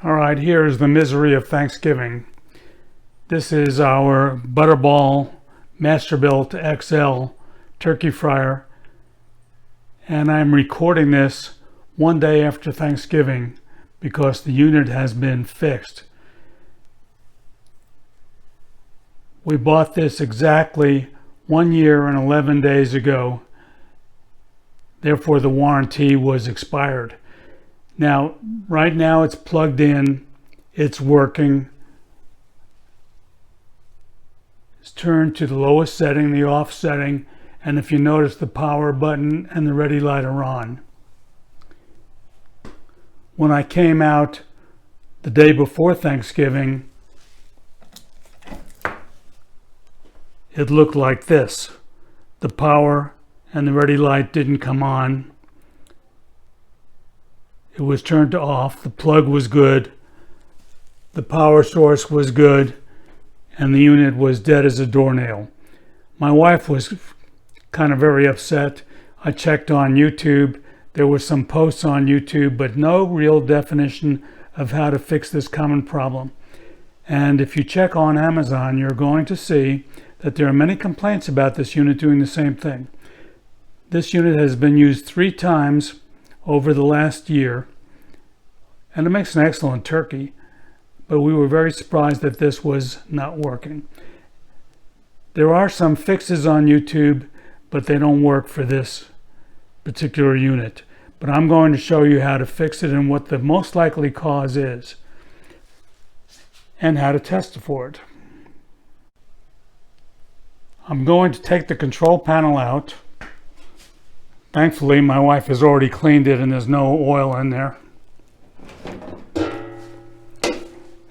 All right, here's the misery of Thanksgiving. This is our Butterball-Masterbuilt XL turkey fryer, and I'm recording this one day after Thanksgiving because the unit has been fixed. We bought this exactly 1 year and 11 days ago. Therefore, the warranty was expired. Now, right now it's plugged in, it's working. It's turned to the lowest setting, the off setting, and if you notice, the power button and the ready light are on. When I came out the day before Thanksgiving, it looked like this. The power and the ready light didn't come on. It was turned to off. The plug was good. The power source was good. And the unit was dead as a doornail. My wife was kind of very upset. I checked on YouTube. There were some posts on YouTube, but no real definition of how to fix this common problem. And if you check on Amazon, you're going to see that there are many complaints about this unit doing the same thing. This unit has been used 3 times over the last year, and it makes an excellent turkey, but we were very surprised that this was not working. There are some fixes on YouTube, but they don't work for this particular unit. But I'm going to show you how to fix it and what the most likely cause is, and how to test for it. I'm going to take the control panel out. Thankfully, my wife has already cleaned it and there's no oil in there.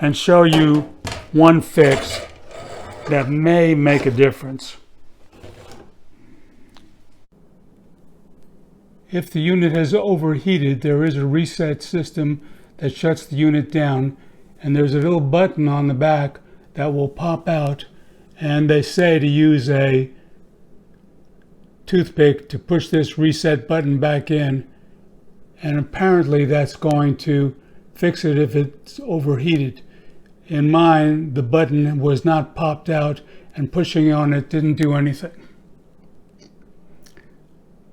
And show you one fix that may make a difference. If the unit has overheated, there is a reset system that shuts the unit down, and there's a little button on the back that will pop out, and they say to use a toothpick to push this reset button back in, and apparently that's going to fix it if it's overheated. In mine, the button was not popped out and pushing on it didn't do anything.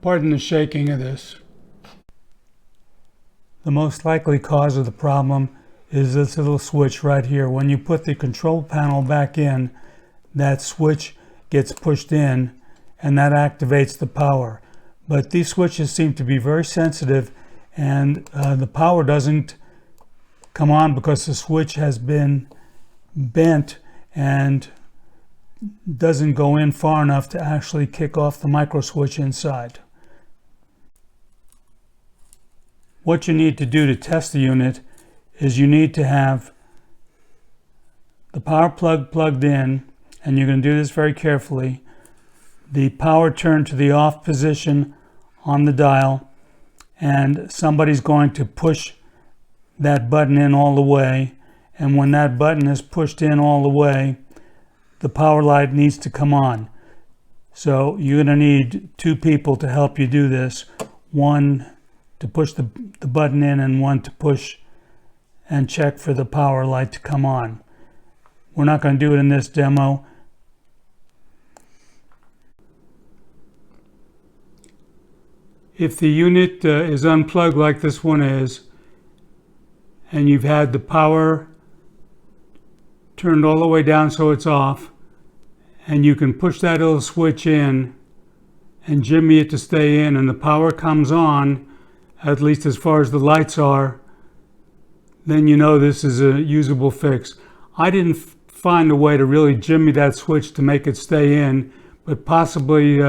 Pardon the shaking of this. The most likely cause of the problem is this little switch right here. When you put the control panel back in, that switch gets pushed in and that activates the power. But these switches seem to be very sensitive, and the power doesn't come on because the switch has been bent and doesn't go in far enough to actually kick off the micro switch inside. What you need to do to test the unit is you need to have the power plug plugged in, and you're going to do this very carefully. The power turned to the off position on the dial, and somebody's going to push that button in all the way, and when that button is pushed in all the way, the power light needs to come on. So you're going to need 2 people to help you do this. One to push the button in and one to push and check for the power light to come on. We're not going to do it in this demo. If the unit is unplugged like this one is, and you've had the power turned all the way down so it's off, and you can push that little switch in and jimmy it to stay in, and the power comes on, at least as far as the lights are, then you know this is a usable fix. I didn't find a way to really jimmy that switch to make it stay in, but possibly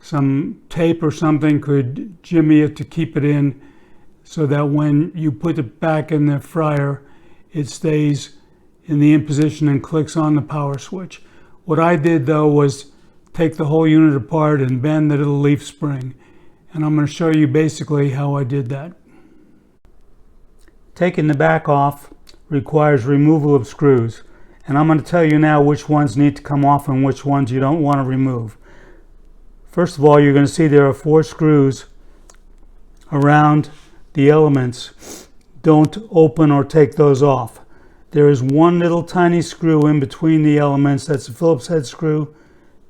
some tape or something could jimmy it to keep it in, so that when you put it back in the fryer, it stays in the in position and clicks on the power switch. What I did though was take the whole unit apart and bend the little leaf spring, and I'm going to show you basically how I did that. Taking the back off requires removal of screws, and I'm going to tell you now which ones need to come off and which ones you don't want to remove. First of all, you're going to see there are 4 screws around the elements don't open or take those off. There is one little tiny screw in between the elements. That's a Phillips head screw.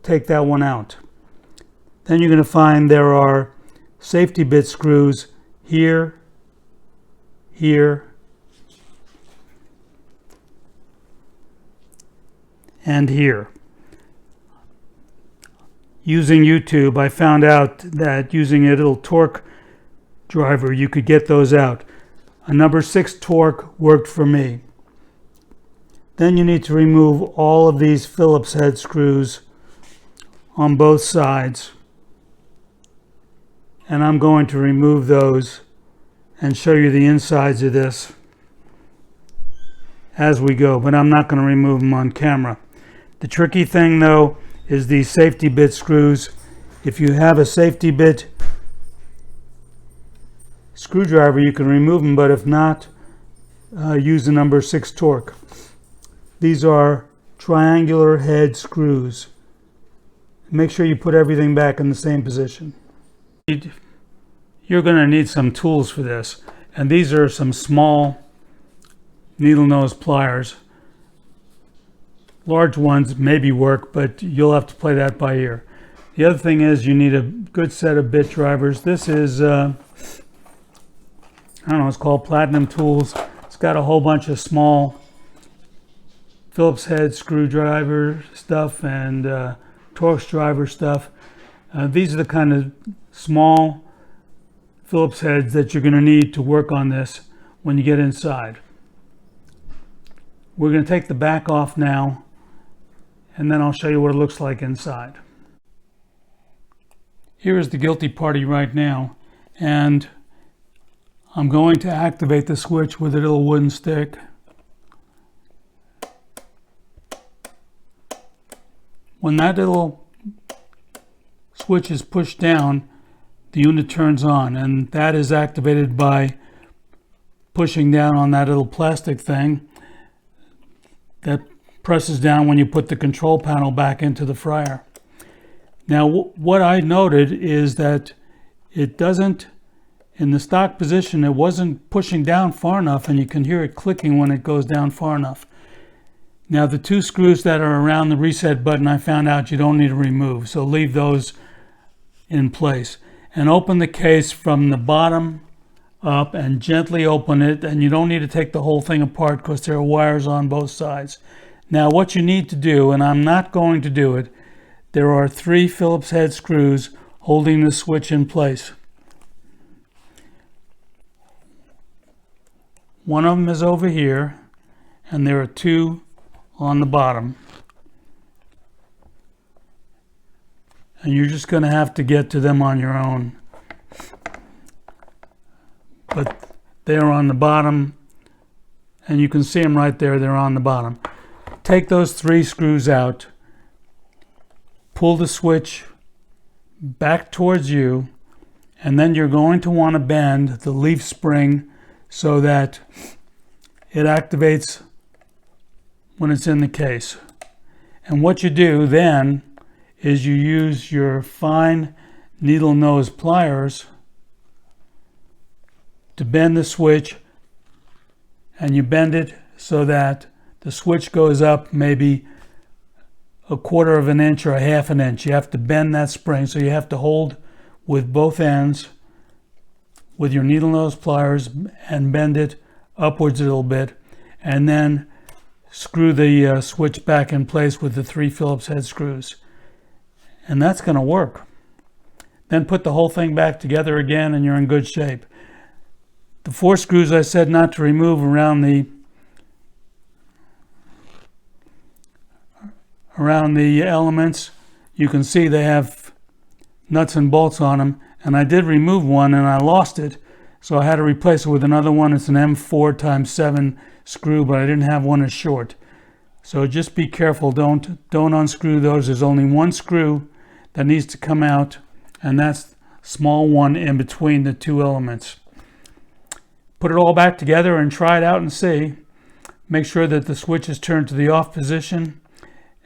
Take that one out. Then you're going to find there are safety bit screws here, here, and here. Using YouTube, I found out that using a little torque driver, you could get those out. A number 6 torque worked for me. Then you need to remove all of these Phillips head screws on both sides. And I'm going to remove those and show you the insides of this as we go, but I'm not going to remove them on camera. The tricky thing though is these safety bit screws. If you have a safety bit screwdriver, you can remove them, but if not, use the number 6 torque. These are triangular head screws. Make sure you put everything back in the same position. You're going to need some tools for this, and these are some small needle nose pliers. Large ones maybe work, but you'll have to play that by ear. The other thing is you need a good set of bit drivers. This is I don't know, it's called Platinum Tools. It's got a whole bunch of small Phillips head screwdriver stuff and Torx driver stuff. These are the kind of small Phillips heads that you're going to need to work on this when you get inside. We're going to take the back off now, and then I'll show you what it looks like inside. Here is the guilty party right now, and I'm going to activate the switch with a little wooden stick. When that little switch is pushed down, the unit turns on, and that is activated by pushing down on that little plastic thing that presses down when you put the control panel back into the fryer. Now what I noted is that it doesn't, in the stock position, it wasn't pushing down far enough, and you can hear it clicking when it goes down far enough. Now the 2 screws that are around the reset button, I found out you don't need to remove, so leave those in place. And open the case from the bottom up and gently open it, and you don't need to take the whole thing apart because there are wires on both sides. Now what you need to do, and I'm not going to do it, there are 3 Phillips head screws holding the switch in place. One of them is over here, and there are 2 on the bottom. And you're just going to have to get to them on your own. But they're on the bottom, and you can see them right there, they're on the bottom. Take those 3 screws out, pull the switch back towards you, and then you're going to want to bend the leaf spring so that it activates when it's in the case. And what you do then is you use your fine needle nose pliers to bend the switch, and you bend it so that the switch goes up maybe 1/4 of an inch or 1/2 an inch. You have to bend that spring, so you have to hold with both ends with your needle nose pliers and bend it upwards a little bit, and then screw the switch back in place with the 3 Phillips head screws. And that's going to work. Then put the whole thing back together again, and you're in good shape. The 4 screws I said not to remove around the elements, you can see they have nuts and bolts on them, and I did remove one and I lost it, so I had to replace it with another one. It's an M4x7 screw, but I didn't have one as short. So just be careful, don't unscrew those. There's only 1 screw that needs to come out, and that's small one in between the 2 elements. Put it all back together and try it out and see. Make sure that the switch is turned to the off position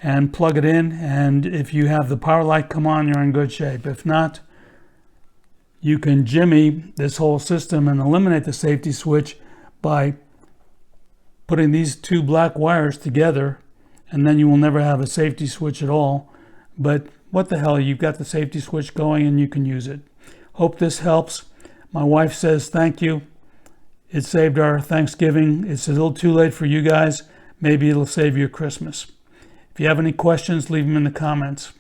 and plug it in, and if you have the power light come on, you're in good shape. If not, you can jimmy this whole system and eliminate the safety switch by putting these two black wires together, and then you will never have a safety switch at all. But what the hell, you've got the safety switch going and you can use it. Hope this helps. My wife says thank you. It saved our Thanksgiving. It's a little too late for you guys. Maybe it'll save your Christmas. If you have any questions, leave them in the comments.